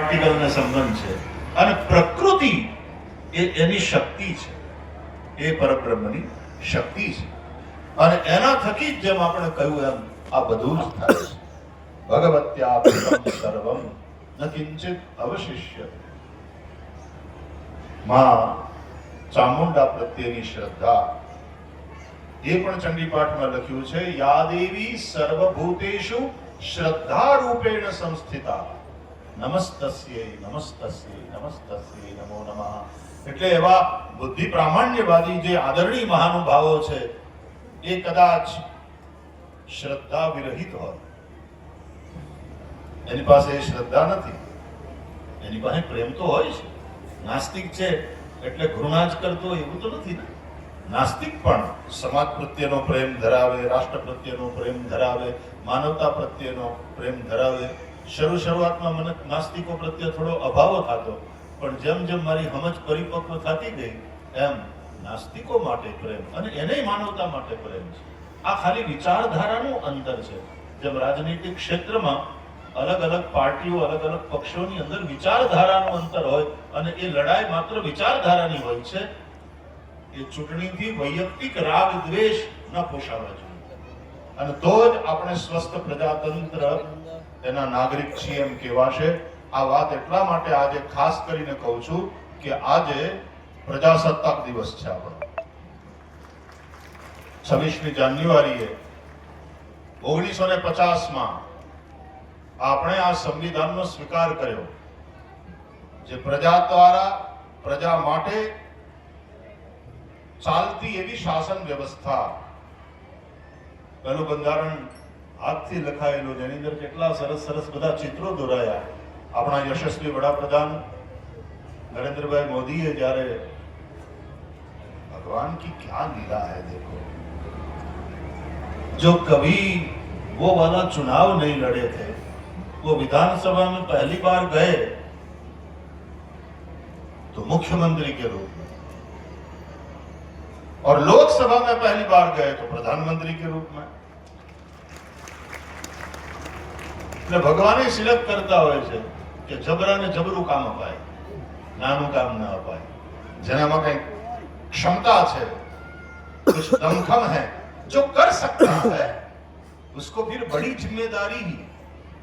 Practical ને સંબંધ છે અને પ્રકૃતિ એ એની શક્તિ છે, એ પરબ્રહ્મની શક્તિ છે અને એના થકી જ જેમ આપણે કહ્યું એમ આ બધું જ થાય છે. ભગવત્યાપ્તમ સર્વમ ન કિંચિત અવશિષ્યતે. માં ચામુંડા પ્રત્યેની શ્રદ્ધા એ પણ ચંડીપાઠમાં લખ્યું છે, યા દેવી સર્વભૂતેષુ શ્રદ્ધા રૂપેણ સંસ્થિતા નમસ્તસ્યૈ નમસ્તસ્યૈ નમસ્તસ્યૈ નમો નમઃ. એટલે એવા બુદ્ધિ પ્રામાણ્યવાદી જે આદરણીય મહાનુભાવો છે એ કદાચ શ્રદ્ધા વિરહિત હોય, એની પાસે શ્રદ્ધા નથી, એની પાસે પ્રેમ તો હોય છે. નાસ્તિક છે એટલે ઘૃણા જ કરતો એવું તો નથી ને. નાસ્તિક પણ સમાજ પ્રત્યેનો પ્રેમ ધરાવે, રાષ્ટ્ર પ્રત્યેનો પ્રેમ ધરાવે, માનવતા પ્રત્યેનો પ્રેમ ધરાવે. શરૂઆતમાં મને નાસ્તિકો પ્રત્યે થોડો અભાવ થતો, પણ જેમ જેમ મારી સમજ પરિપક્વ થતી ગઈ એમ નાસ્તિકો માટે પ્રેમ અને એને માનવતા માટે પ્રેમ છે. આ ખાલી વિચારધારાનું અંતર છે. જેમ રાજનીતિક ક્ષેત્રમાં અલગ અલગ પાર્ટીઓ, અલગ અલગ પક્ષોની અંદર વિચારધારાનું અંતર હોય અને એ લડાઈ માત્ર વિચારધારાની હોય છે. એ ચૂંટણીથી વૈયક્તિક રાગ દ્વેષ ન પોષાવા જોઈએ અને તો જ આપણે સ્વસ્થ પ્રજાતંત્ર એના નાગરિક છીએ એમ કહેવાશે. આ વાત એટલા માટે આજે ખાસ કરીને કહું છું કે આજે પ્રજાસત્તાક દિવસ છે આપણો. 26મી જાન્યુઆરીએ 1950માં આપણે આ સંવિધાનનો સ્વીકાર કર્યો, જે પ્રજા દ્વારા પ્રજા માટે ચાલતી એવી શાસન વ્યવસ્થા. પહેલું બંધારણ હાથથી લખાયેલું, જેની અંદર કેટલા સરસ સરસ બધા ચિત્રો દોરાયા. આપણા યશસ્વી વડાપ્રધાન નરેન્દ્રભાઈ મોદીએ જ્યારે भगवान की क्या लीला है देखो, जो कभी वो वाला चुनाव नहीं लड़े थे, वो विधानसभा में पहली बार गए तो मुख्यमंत्री के रूप में और लोकसभा में पहली बार गए तो प्रधानमंत्री के रूप में. એટલે ભગવાને સિલેક્ટ કરતા હોય છે કે જબરાને જબરું કામ અપાય, નાનું કામ ના અપાય. જેનામાં કઈ क्षमता છે, कुछ दमखम है, जो कर सकता है, उसको फिर बड़ी जिम्मेदारी ही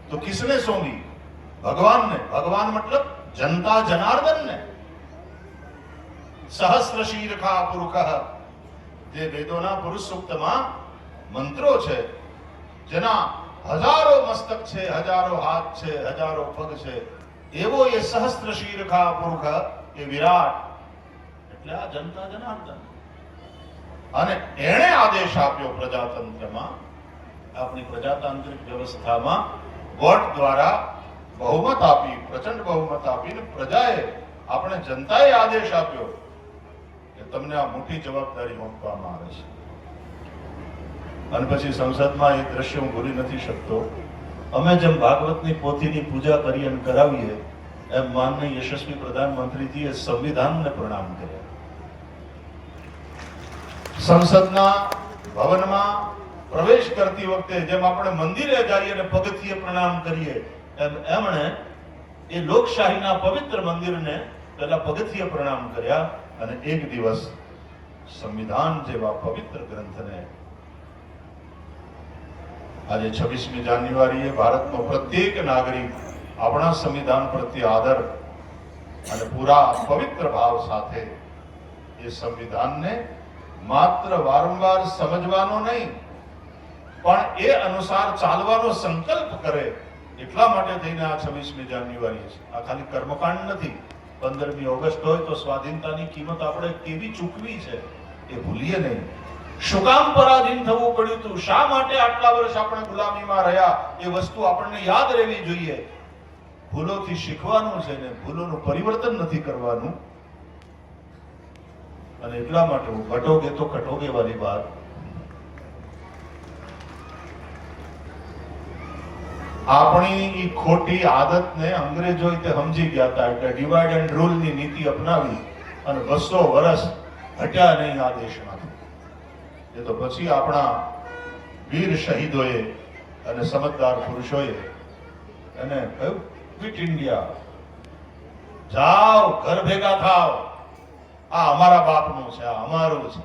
तो किसने सौंपी? भगवान ने. भगवान मतलब जनता जनार्दन ने. सहस्र शीर्षा पुरुषः, જે વેદોના પુરુષ સૂક્તમાં મંત્રો છે, જેના હજારો મસ્તક છે, હજારો હાથ છે, હજારો પગ છે, એવો એ સહસ્ત્ર શીર્ષા પુરુષ, એ વિરાટ એટલે આ જનતા જનાર્દન. અને એણે આદેશ આપ્યો પ્રજાતંત્રમાં, આપણી પ્રજાતાંત્રિક વ્યવસ્થામાં વોટ દ્વારા બહુમત આપી, પ્રચંડ બહુમત આપીને પ્રજાએ, આપણે જનતાએ આદેશ આપ્યો કે તમને આ મોટી જવાબદારી સોંપવામાં આવે છે. અને પછી સંસદમાં એ દ્રશ્ય હું ભૂલી નથી શકતો. અમે જેમ ભાગવતની પોથીની પૂજા કરી અને કરાવીએ એમ માનનીય યશસ્વી પ્રધાનમંત્રીજીએ સંવિધાનને પ્રણામ કર્યા. સંસદના ભવનમાં પ્રવેશ કરતી વખતે જેમ આપણે મંદિરે જઈએ અને પગથિયે પ્રણામ કરીએ એમ એમણે એ લોકશાહીના પવિત્ર મંદિરને પહેલા પગથિયે પ્રણામ કર્યા અને એક દિવસ સંવિધાન જેવા પવિત્ર ગ્રંથને આજે 26મી જાન્યુઆરીએ ભારતનો પ્રત્યેક નાગરિક આપણા સંવિધાન પ્રત્યે આદર અને પૂરા પવિત્ર ભાવ સાથે એ સંવિધાનને માત્ર વારંવાર સમજવાનો નહીં પણ એ અનુસાર ચાલવાનો સંકલ્પ કરે. એટલા માટે થઈને આ 26મી જાન્યુઆરી છે. આ ખાલી કર્મકાંડ નથી. 15મી ઓગસ્ટ હોય તો સ્વાધીનતાની કિંમત આપણે કેવી ચૂકવી છે એ ભૂલીએ નહીં. શું કામ પરાધીન થવું પડ્યું હતું, શા માટે આટલા વર્ષ આપણે ગુલામીમાં રહ્યા, એ વસ્તુ આપણને યાદ રહેવી જોઈએ. ભૂલોથી શીખવાનું છે ને ભૂલોનું પરિવર્તન નથી કરવાનું. અને એટલા માટે હું ઘટોગે તો કટોગે વાળી વાત, આપણી ખોટી આદતને અંગ્રેજોએ તે સમજી ગયા હતા એટલે ડિવાઇડ એન્ડ રૂલ ની નીતિ અપનાવી અને 200 વર્ષ હટ્યા નહીં આ દેશમાંથી. એ તો પછી આપણા વીર શહીદોએ અને સમજદાર પુરુષોએ એને કહ્યું ક્વિટ ઇન્ડિયા, જાઓ, ઘર ભેગા થાવ, આ અમારા બાપનું છે, આ અમારું છે.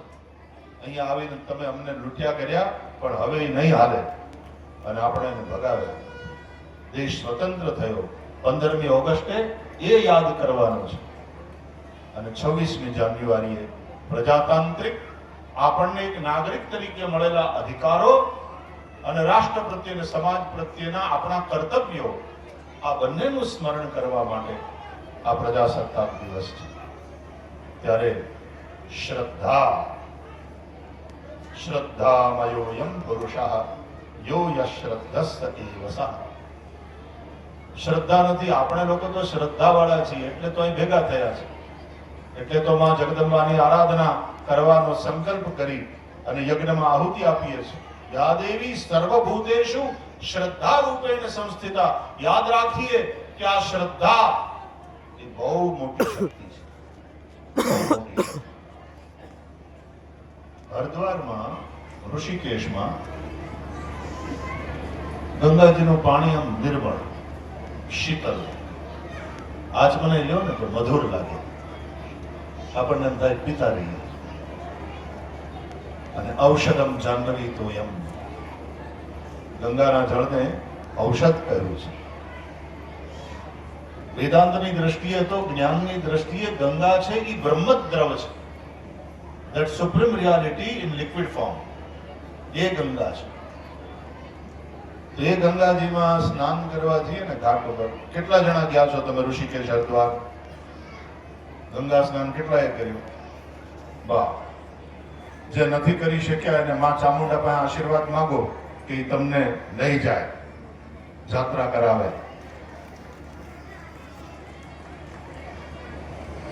અહીંયા આવીને તમે અમને લૂંટ્યા કર્યા, પણ હવે એ નહીં હાલે. અને આપણે એને ભગાવ્યા. દેશ સ્વતંત્ર થયો 15મી ઓગસ્ટે, એ યાદ કરવાનો છે. અને 26મી જાન્યુઆરીએ પ્રજાતાંત્રિક આપણને એક નાગરિક તરીકે મળેલા અધિકારો અને રાષ્ટ્ર પ્રત્યે અને સમાજ પ્રત્યેના આપણા કર્તવ્યો, આ બંનેનું સ્મરણ કરવા માટે આ પ્રજાસત્તાક દિવસ છે. ત્યારે શ્રદ્ધામયોયમ પુરુષઃ યો યશ્રદ્ધસ્સ એવ સઃ. શ્રદ્ધા નથી. આપણે લોકો તો શ્રદ્ધા વાળા છીએ, એટલે તો અહીં ભેગા થયા છે. એટલે તો માં જગદંબાની આરાધના કરવાનો સંકલ્પ કરી અને યજ્ઞમાં આહુતિ આપીએ છીએ. યા દેવી સર્વભૂતેષુ શ્રદ્ધા રૂપેણ સંસ્થિતા. યાદ રાખીએ કે આ શ્રદ્ધા એ બહુ મોટી શક્તિ છે. હરિદ્વારમાં, ઋષિકેશમાં ગંગાજીનું પાણી આમ નિર્મળ, શીતળ. આજ મને લ્યો ને તો મધુર લાગે. આપણને એમ થાય પીતા રહીએ. અને ઔષધમ જાહ્નવી તોયમ. ગંગાના જળને ઔષધ કહ્યું છે. વેદાંતની દ્રષ્ટિએ તો, જ્ઞાનની દ્રષ્ટિએ ગંગા છે એ બ્રહ્મદ્રવ છે. that supreme reality in liquid form. એ ગંગા છે. તો એ ગંગાજીમાં સ્નાન કરવા જઈએ ને ઘાટ ઉપર. કેટલા જણા ગયા છો તમે ઋષિકેશ, હરિદ્વાર? ગંગા સ્નાન કેટલાએ કર્યું? વાહ. જે નથી કરી શક્યા એને માં ચામુંડા પાસે આશીર્વાદ માંગો કે તમને લઈ જાય, જાત્રા કરાવે.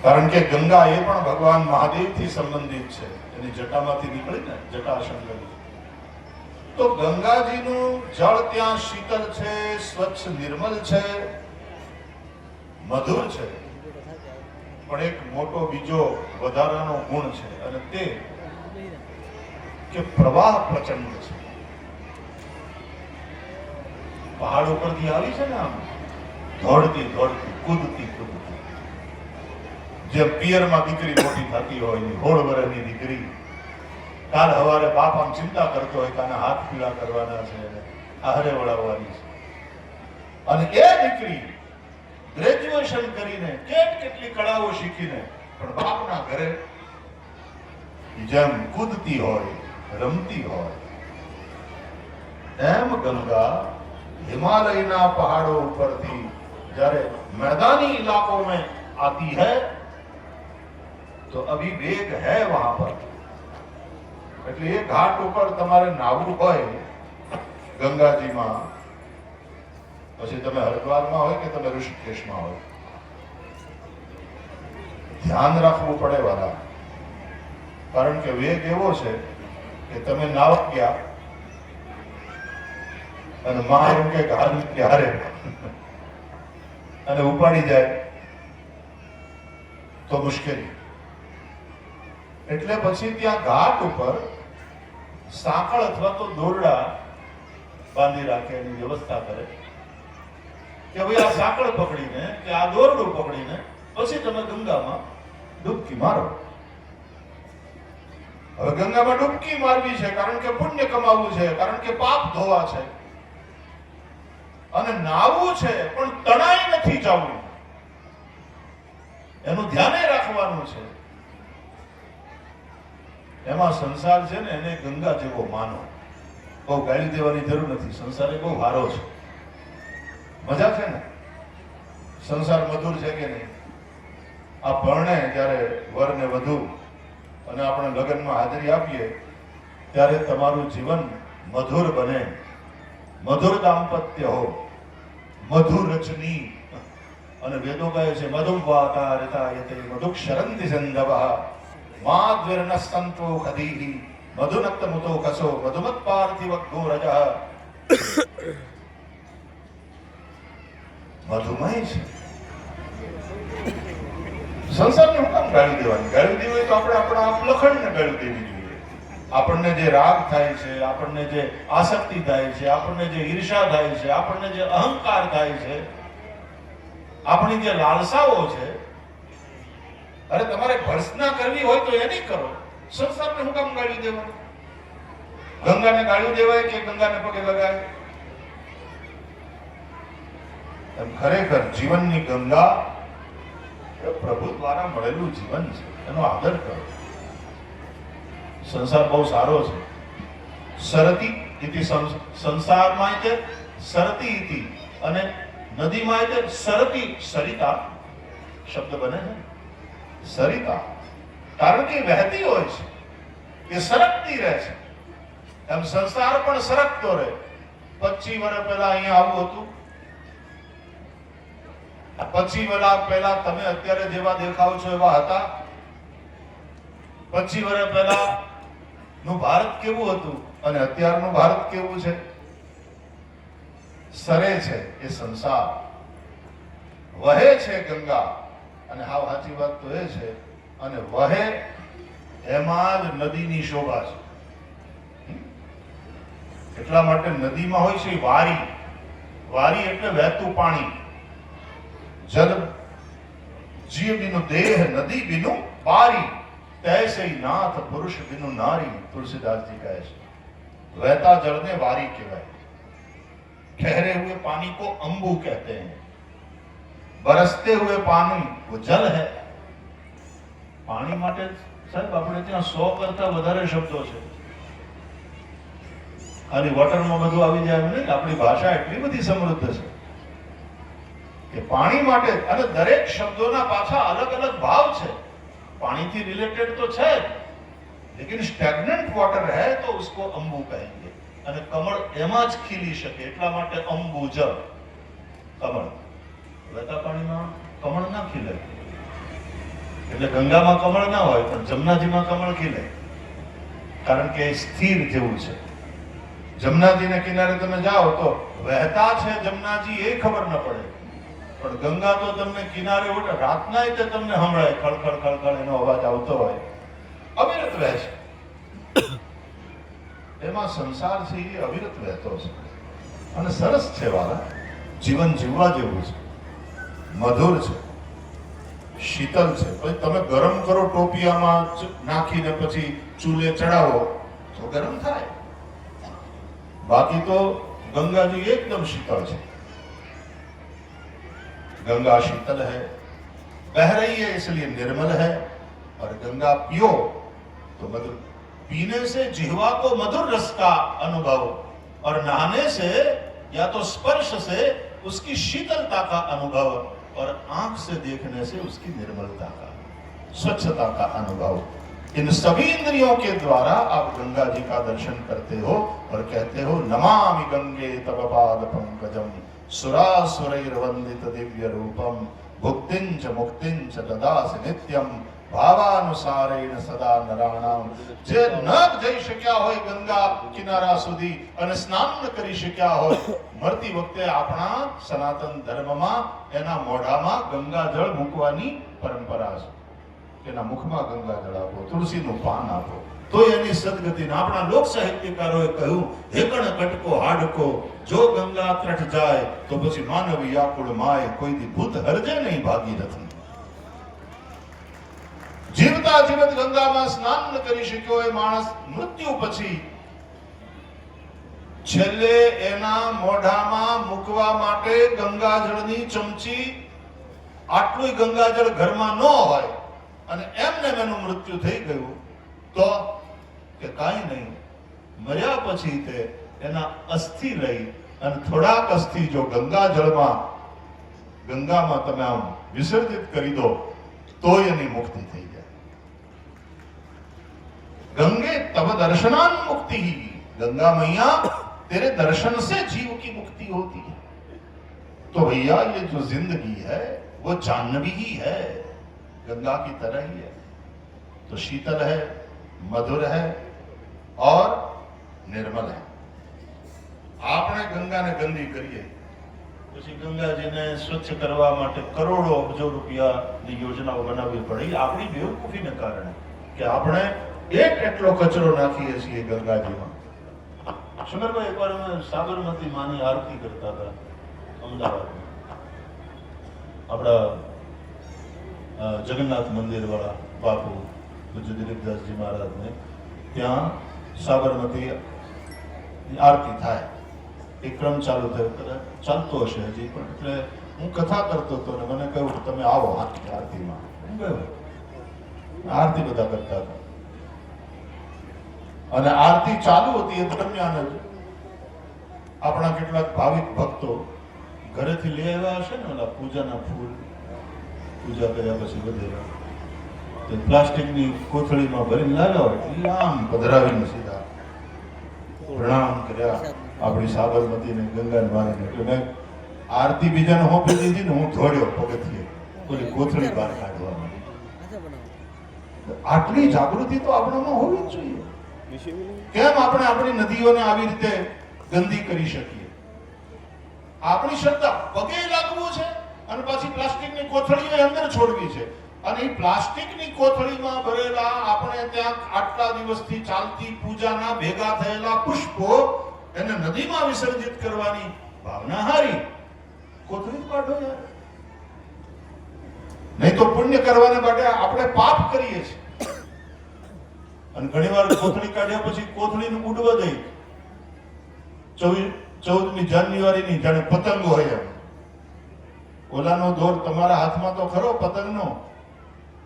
કારણ કે ગંગા એ પણ ભગવાન મહાદેવથી સંબંધિત છે. એની જટામાંથી નીકળી ને, જટાશંકર. તો ગંગાજીનું જળ ત્યાં શીતળ છે, સ્વચ્છ, નિર્મલ છે, મધુર છે. પણ એક મોટો બીજો વધારાનો ગુણ છે, અને તે કે પ્રવાહ પ્રચંડ છે. પહાડ ઉપરથી આવી છે ને, આમ દોડતી દોડતી, કૂદતી કૂદતી, જે પિયરમાં દીકરી મોટી થતી હોય, હોળ વર્ષની દીકરી, કાલ સવારે બાપ આમ ચિંતા કરતો હોય કે આના હાથ પીળા કરવાના છે, આહરે વળાવવાની છે. અને એ દીકરી ગ્રેજ્યુએશન કરીને, કેટલી કળાઓ શીખીને, પણ બાપના ઘરે જેમ કૂદતી હોય, રમતી હોય, એમ ગંગા हिमालयના પહાડો ઉપરથી જ્યારે मैदानी इलाकों में आती है तो अभी वेग है वहां पर. એટલે એ ઘાટ ઉપર તમારે નાવવું હોય ગંગાજીમાં, પછી તમે હરિદ્વારમાં હોય કે તમે ઋષિકેશમાં હોય, ધ્યાન રાખવું પડે વાલા. કારણ કે વેગ એવો છે કે તમે નાવા ગયા અને માં એમ કે હાલ ક્યારે અને ઉપાડી જાય તો મુશ્કેલી. એટલે પછી ત્યાં ઘાટ ઉપર સાંકળ અથવા તો દોરડા બાંધી રાખે, એની વ્યવસ્થા કરે કે ભાઈ આ સાંકળ પકડીને કે આ દોરડું પકડીને પછી તમે ગંગામાં ડૂબકી મારો. હવે ગંગામાં ડૂબકી મારવી છે કારણ કે પુણ્ય કમાવવું છે, કારણ કે પાપ ધોવા છે, અને નાવું છે પણ તણાઈ નથી જવું, એનું ધ્યાને રાખવાનું છે. એમાં સંસાર છે ને, એને ગંગા જેવો માનો. બહુ ગાળી દેવાની જરૂર નથી. સંસાર એ બહુ સારો છે, મજા છે ને. સંસાર મધુર છે કે નહીં? આ પરણે જ્યારે વર ને વધુ અને આપણે લગ્નમાં હાજરી આપીએ ત્યારે તમારું જીવન મધુર બને, મધુર દાંપત્ય હો, મધુર રચની. અને વેદો કહે છે મધુમ વાતારતા યતે મધુક્ષરંતિ સંધવઃ માધ્વર્ન સંતો ખદીહી મધુનક્ત મુતો કસો મધુમત પાર્થિવ ગોરજઃ. મધુમય છે. સંસારને હું કામ ગાળી દેવાની? ગાળી દેવી હોય તો આપણે આપણા આપ લખણને ગાળી દેવી જોઈએ. આપણને જે રાગ થાય છે, આપણને જે આસક્તિ થાય છે, આપણને જે ઈર્ષા થાય છે, આપણને જે અહંકાર થાય છે, આપણી જે લાલસાઓ છે, અરે તમારે ભર્સના કરવી હોય તો એની કરો. સંસારને હું કામ ગાળી દેવાનું? ગંગાને ગાળી દેવાય કે ગંગાને પગે લગાય? એમ ખરેખર જીવનની ગંગા એ પ્રભુ દ્વારા મળેલું જીવન છે, એનો આદર કરો. સંસાર બહુ સારો છે. સરતી ઇતિ સંસારમાં તે સરતી ઇતિ, અને નદીમાં તે સરતી, સરિતા શબ્દ બને છે. સરિતા કારણ કે વહેતી હોય છે, એ સરકતી રહે છે. એમ સંસાર પણ સરકતો રહે. 25 વર્ષ પહેલા અહીંયા આવું હતું. 25 વર્ષ પહેલા તમે અત્યારે જેવા દેખાવ છો એવા હતા? 25 વર્ષ પહેલા નું ભારત કેવું હતું અને અત્યારનું ભારત કેવું છે? સરે છે એ સંસાર, વહે છે ગંગા, અને હાવ સાચી વાત તો એ છે, અને વહે એમાં જ નદીની શોભા છે. એટલા માટે નદીમાં હોય છે વારી. વારી એટલે વહેતું પાણી. જલ જીવ બિનું દેહ, નદી બિનું પારી, તૈસે નાથ પુરુષ બિનું નારી. तुलसीदास जी કહે છે વહેતા જળને વારી કહેવાય. ठहरे हुए पानी को अंबू कहते हैं. बरसते हुए पानी वो जल है. પાણી માટે સાહેબ આપણે ત્યાં 100 કરતા વધારે શબ્દો છે. અને વોટરમાં બધું આવી જાય એમ નહીં. આપણી ભાષા એટલી બધી સમૃદ્ધ છે કે પાણી માટે, અને દરેક શબ્દોના પાછા અલગ અલગ ભાવ છે. પાણીથી રિલેટેડ તો છે જ, लेकिन स्टेग्नेंट वाटर है तो उसको अंबू कहेंगे. અને કમળ એમાં જ ખીલી શકે એટલા માટે અંબુજ. કમળ વહેતા પાણીમાં કમળ ના ખીલે. એટલે ગંગામાં કમળ ના હોય પણ જમનાજીમાં કમળ ખીલે, કારણ કે સ્થિર જેવું છે. જમનાજીના કિનારે તમે જાઓ તો વહેતા છે જમનાજી એ ખબર ન પડે, પણ ગંગા તો તમને કિનારે ઉઠે રાતના તે તમને સંભળાય, ખળખળ ખળખળ એનો અવાજ આવતો હોય, અવિરત વહે છે. એમાં સંસાર છે એ અવિરત વહેતો છે અને સરસ છે વાલા. જીવન જીવવા જેવું છે, મધુર છે, શીતલ છે. પછી તમે ગરમ કરો ટોપિયામાં નાખીને પછી ચૂલે ચડાવો તો ગરમ થાય. बाकी तो गंगा जी एकदम शीतल है. गंगा शीतल है, बह रही है इसलिए निर्मल है. और गंगा पियो तो मधुर. पीने से जिह्वा को मधुर रस का अनुभव, और नहाने से या तो स्पर्श से उसकी शीतलता का अनुभव, और आंख से देखने से उसकी निर्मलता का, स्वच्छता का अनुभव. इन सभी इंद्रियों के द्वारा आप गंगा जी का दर्शन करते हो और कहते हो नमामि गंगे तव पाद पंकजम सुरासुरैर्वंदित दिव्य रूपम भुक्तिं च मुक्तिं च ददासि नित्यम भावानुसारेण सदा नराणाम. જે ન જઈ શક્યા હોય ગંગા કિનારા સુધી અને સ્નાન ન કરી શક્યા હોય, મરતી વખતે આપણા સનાતન ધર્મમાં એના મોઢામાં ગંગાજળ મૂકવાની પરંપરા છે. એના મુખમાં ગંગાજળ આપો, તુલસીનું પાન આપો, તો એની સદગતિ. આપણા લોક સાહિત્યકારોએ કહ્યું હેકણ કટકો હાડકો, જો ગંગા તટ જાય તો પછી માનવ વ્યાકુળ માય, કોઈ દી ભૂત હરજે નહીં ભાગીરથ. જીવતા જીવત ગંગામાં સ્નાન ન કરી શક્યો એ માણસ મૃત્યુ પછી છેલ્લે એના મોઢામાં મૂકવા માટે ગંગાજળની ચમચી, આટલું ગંગાજળ ઘરમાં ન હોય અને એમને એનું મૃત્યુ થઈ ગયું તો કે કાંઈ નહીં, મર્યા પછી તે એના અસ્થિ લઈ અને થોડાક અસ્થિ જો ગંગામાં તમે આમ વિસર્જિત કરી દો તો એની મુક્તિ થઈ જાય. गंगे तब दर्शनान मुक्ति ही. गंगा मैया तेरे दर्शन से जीव की मुक्ति होती है. तो भैया ये जो जिंदगी है वो जानवी ही है, गंगा की तरह ही है. तो शीतल है, मधुर है और निर्मल है. આપણે ગંગાને ગંદી કરીએ પછી ગંગાજીને સ્વચ્છ કરવા માટે કરોડો અબજો રૂપિયાની યોજનાઓ બનાવવી પડે. આપણી બેવકૂફીને કારણે કે આપણે એટલો કચરો નાખીએ છીએ ગંગાજીમાં. સુંદરભાઈ, એકવાર અમે સાબરમતી માની આરતી કરતા હતા અમદાવાદમાં. આપણા જગન્નાથ મંદિરવાળા બાપુ પૂજ્ય દિલીપદાસજી મહારાજને ત્યાં સાબરમતી આરતી થાય એ ક્રમ ચાલુ થયો, કદાચ ચાલતો હશે હજી પણ. એટલે હું કથા કરતો હતો ને મને કહ્યું કે તમે આવો આરતીમાં. હું ગયો, આરતી બધા કરતા હતા અને આરતી ચાલુ હતી એ દરમિયાન જ આપણા કેટલાક ભાવિક ભક્તો ઘરેથી લઈ આવ્યા હશે ને ઓલા પૂજાના ફૂલ, પૂજા કર્યા પછી વધેલા તે પ્લાસ્ટિકની કોથળીમાં ભરીને લાવ્યા હોય એટલે આમ પધરાવીને સીધા પ્રણામ કર્યા આપણી સાબરમતીને ગંગાને મારીને. એટલે મેં આરતી બીજાને હોપી દીધી ને હું દોડ્યો પગથિયે ઓલી કોથળી બહાર કાઢવા. આટલી જાગૃતિ તો આપણામાં હોવી જ જોઈએ. કેમ આપણે આપણી નદીઓને આવી રીતે ગંદી કરી શકીએ? આપણી શ્રદ્ધા પગે લાગવું છે અને પાછી પ્લાસ્ટિકની કોથળીઓ અંદર છોડવી છે. અને એ પ્લાસ્ટિકની કોથળીમાં ભરેલા આપણે ત્યાં આટલા દિવસથી ચાલતી પૂજાના ભેગા થયેલા પુષ્પો એને નદીમાં વિસર્જિત કરવાની ભાવના હારી. કોથળી કાઢો યાર, નહીં તો પુણ્ય કરવાને માટે આપણે પાપ કરીએ છીએ. અને ઘણી વાર કોથળી કાઢ્યા પછી કોથળીનું ઉડવા દે 14મી જાન્યુઆરીની જાણે પતંગ હોય એમ. ઓલાનો દોર તમારા હાથમાં તો ખરો પતંગનો,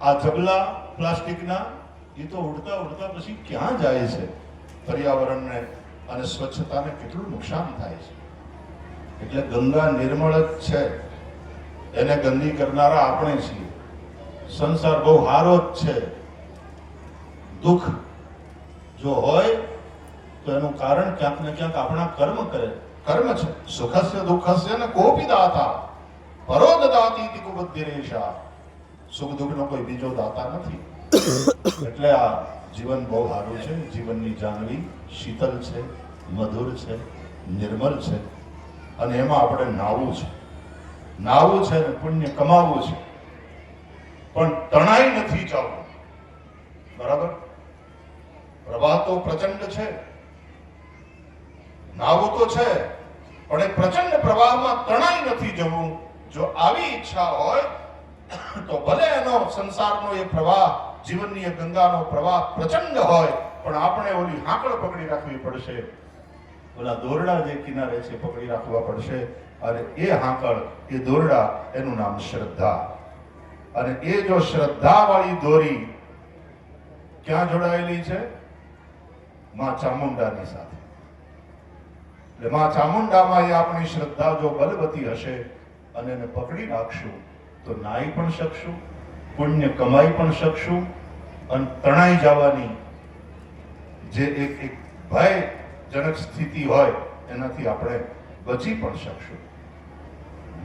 આ જબલા પ્લાસ્ટિકના એ તો ઉડતા ઉડતા પછી ક્યાં જાય છે? પર્યાવરણને અને સ્વચ્છતાને કેટલું નુકસાન થાય છે. એટલે ગંગા નિર્મળ જ છે, એને ગંદી કરનારા આપણે છીએ. સંસાર બહુ સારો જ છે. દુઃખ જો હોય તો એનું કારણ ક્યાંક ને ક્યાંક આપણા કર્મ છે. સુખસ્ય દુઃખસ્ય ને કોપી દાતા પરો દદાતિ ઇતિ કુબુદ્ધિરેશા. સુખ દુઃખનો કોઈ બીજો દાતા નથી. એટલે આ જીવન બહુ સારું છે. જીવનની જાનવી શીતલ છે, મધુર છે, નિર્મલ છે અને એમાં આપણે નાવું છે ને પુણ્ય કમાવવું છે, પણ તણાઈ નથી જવું. બરાબર? પ્રવાહ તો પ્રચંડ છે, નાવું તો છે, પણ એ પ્રચંડ પ્રવાહમાં તણાઈ નથી જવું. જો આવી ઈચ્છા હોય તો ભલે એનો સંસારનો એ પ્રવાહ, જીવનની એ ગંગાનો પ્રવાહ પ્રચંડ હોય, પણ આપણે ઓલી હાંકળ પકડી રાખવી પડશે. ઓલા દોરડા જે કિનારે છે પકડી રાખવા પડશે. અને એ હાંકળ, એ દોરડા, એનું નામ શ્રદ્ધા. અને એ જો શ્રદ્ધા વાળી દોરી ક્યાં જોડાયેલી છે? માં ચામુંડાની સાથે. એટલે માં ચામુંડામાં એ આપણી શ્રદ્ધા જો બલવતી હશે અને એને પકડી રાખશું તો નાઈ પણ શકશું, પુણ્ય કમાઈ પણ શકશું અને તણાઈ જવાની જે એક ભયજનક સ્થિતિ હોય એનાથી આપણે બચી પણ શકશું.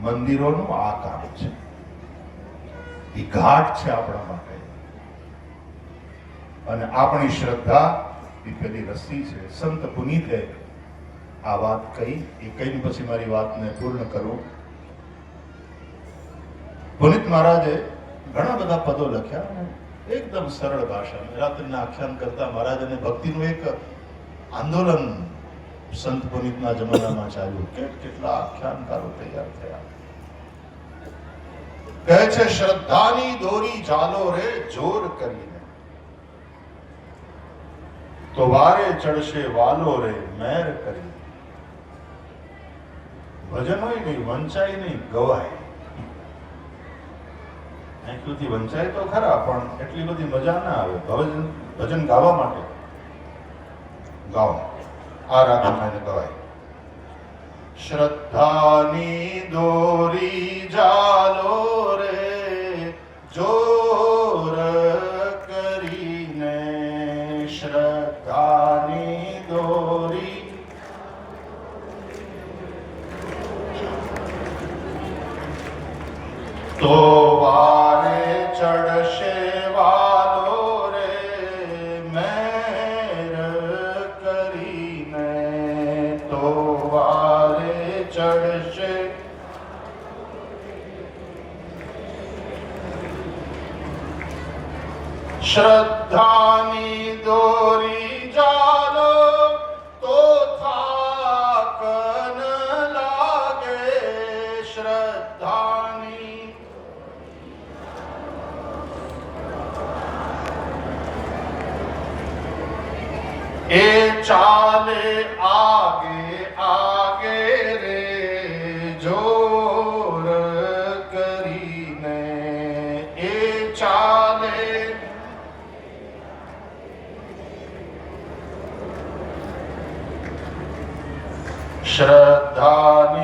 મંદિરોનું આ કામ છે, એ ઘાટ છે આપણા માટે. અને આપણી શ્રદ્ધા એ પેલી રસ્સી છે. સંત પુનીતે આ વાત કહી, એ કહીને પછી મારી વાતને પૂર્ણ કરું. પુનિત મહારાજે ઘણા બધા પદો લખ્યા, એકદમ સરળ ભાષામાં. રાત્રિના આખ્યાન કરતા મહારાજ અને ભક્તિનું એક આંદોલન સંત પુનિતના જમાનામાં ચાલ્યું. કેટલા આખ્યાનકારો તૈયાર થયા. કહે છે, શ્રદ્ધાની દોરી ચાલો રે જોર કરીને, તો વારે ચડશે વાલો રે મેર કરી. ભજન હોય નહીં, વંચાય નહીં, ગવાય. અહીંથી વંચાય તો ખરા, પણ એટલી બધી મજા ના આવે. ભજન ગાવા માટે ગાઓ, આ રાગમાં ગવાય. શ્રદ્ધાની દોરી જાલો રે જોર કરીને, શ્રદ્ધાની દોરી તો વારે ચડશે વાલો રે મેર કરીને, તો વારે ચડશે. શ્રદ્ધાની દોરી જાલો તો થાક ન લાગે, શ્રદ્ધાની ચાલે આગે આગે રે જોર કરીને એ ચાલે શ્રદ્ધાને